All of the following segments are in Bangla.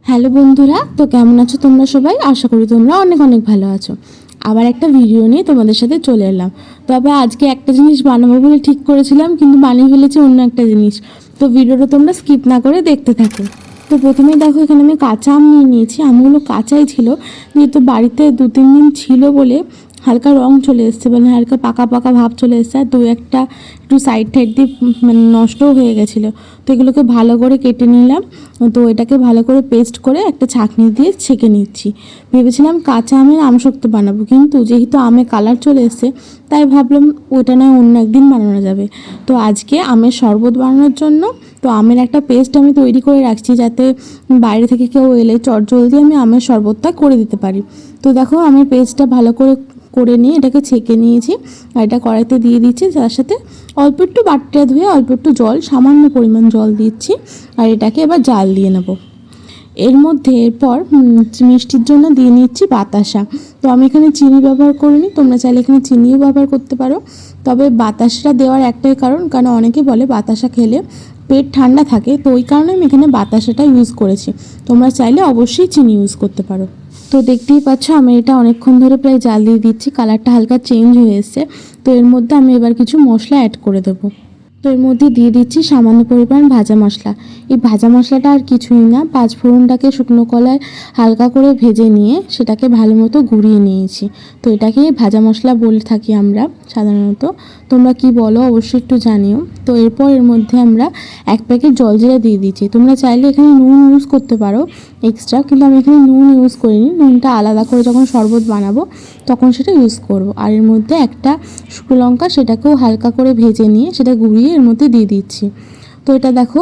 হ্যালো বন্ধুরা, তো কেমন আছো তোমরা সবাই? আশা করি তোমরা অনেক অনেক ভালো আছো। আবার একটা ভিডিও নিয়ে তোমাদের সাথে চলে এলাম। তবে আজকে একটা জিনিস বানাবো বলে ঠিক করেছিলাম, কিন্তু বানিয়ে ফেলেছি অন্য একটা জিনিস। তো ভিডিওটা তোমরা স্কিপ না করে দেখতে থাকো। তো প্রথমেই দেখো, এখানে আমি কাঁচা আম নিয়ে নিয়েছি। আমগুলো কাঁচাই ছিল, যেহেতু বাড়িতে 2-3 দিন ছিল বলে হালকা রং চলে এসছে, মানে হালকা পাকা পাকা ভাব চলে এসছে। আর একটা একটু সাইড দিয়ে মানে নষ্টও হয়ে গেছিলো। তো এগুলোকে ভালো করে কেটে নিলাম। তো এটাকে ভালো করে পেস্ট করে একটা ছাঁকনি দিয়ে ছেঁকে নিচ্ছি। ভেবেছিলাম কাঁচা আমের আমসত্ত্ব বানাবো, কিন্তু যেহেতু আমের কালার চলে এসছে তাই ভাবলাম ওটা নয় অন্য একদিন বানানো যাবে। তো আজকে আমের শরবত বানানোর জন্য তো আমের একটা পেস্ট আমি তৈরি করে রাখছি, যাতে বাইরে থেকে কেউ এলে চটজলদি আমি আমের শরবতটা করে দিতে পারি। তো দেখো, আমের পেস্টটা ভালো করে করে নিয়ে এটাকে ছেঁকে নিয়েছি। আর এটা কড়াইতে দিয়ে দিচ্ছি, তার সাথে অল্প একটু বাটিটা ধুয়ে অল্প একটু জল, সামান্য পরিমাণ জল দিচ্ছি। আর এটাকে এবার জাল দিয়ে নেব। এর মধ্যে এরপর মিষ্টির জন্য দিয়ে নিচ্ছি বাতাসা। তো আমি এখানে চিনি ব্যবহার করিনি, তোমরা চাইলে এখানে চিনিও ব্যবহার করতে পারো। তবে বাতাসাটা দেওয়ার একটাই কারণ অনেকে বলে বাতাসা খেলে পেট ঠান্ডা থাকে, তো ওই কারণে আমি এখানে বাতাসাটা ইউজ করেছি। তোমরা চাইলে অবশ্যই চিনি ইউজ করতে পারো। তো দেখতেই পাচ্ছ আমি এটা অনেকক্ষণ ধরে প্রায় জাল দিয়ে দিচ্ছি, কালারটা হালকা চেঞ্জ হয়ে এসছে। তো এর মধ্যে আমি এবার কিছু মশলা অ্যাড করে দেবো। তো এর মধ্যে দিয়ে দিচ্ছি সামান্য পরিমাণ ভাজা মশলা। এই ভাজা মশলাটা আর কিছুই না, 5 ফোড়নটাকে শুকনো কলায় হালকা করে ভেজে নিয়ে সেটাকে ভালো মতো গুঁড়িয়ে নিয়েছি। তো এটাকে ভাজা মশলা বলে থাকি আমরা সাধারণত, তোমরা কি বলো অবশ্যই একটু জানিও। তো এরপর এর মধ্যে আমরা 1 প্যাকেট জলজিরা দিয়ে দিচ্ছি। তোমরা চাইলে এখানে নুন ইউজ করতে পারো এক্সট্রা, কিন্তু আমি এখানে নুন ইউজ করিনি। নুনটা আলাদা করে যখন শরবত বানাবো তখন সেটা ইউজ করব। আর এর মধ্যে একটা শুকনো লঙ্কা, সেটাকেও হালকা করে ভেজে নিয়ে সেটা গুঁড়িয়ে এর মধ্যে দিয়ে দিচ্ছি। তো এটা দেখো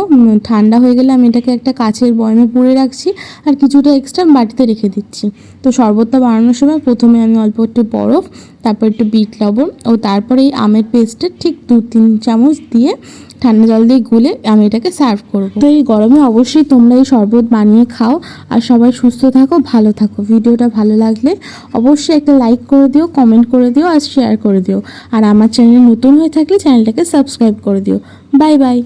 ঠান্ডা হয়ে গেলে আমি এটাকে একটা কাচের বয়ামে পুরে রাখছি, আর কিছুটা এক্সট্রা বাটিতে রেখে দিচ্ছি। তো শরবতটা বানানোর সময় প্রথমে আমি অল্প একটু বরফ, তারপর একটু বিট লবণ ও তারপরে এই আমের পেস্টে ঠিক 2-3 চামচ দিয়ে ঠান্ডা জল দিয়ে গুলে আমি এটাকে সার্ভ করব। তো এই গরমে অবশ্যই তোমরা এই শরবত বানিয়ে খাও, আর সবাই সুস্থ থাকো, ভালো থাকো। ভিডিওটা ভালো লাগলে অবশ্যই একটা লাইক করে দিও, কমেন্ট করে দিও আর শেয়ার করে দিও। আর আমার চ্যানেল নতুন হয়ে থাকলে চ্যানেলটাকে সাবস্ক্রাইব করে দিও। Bye bye.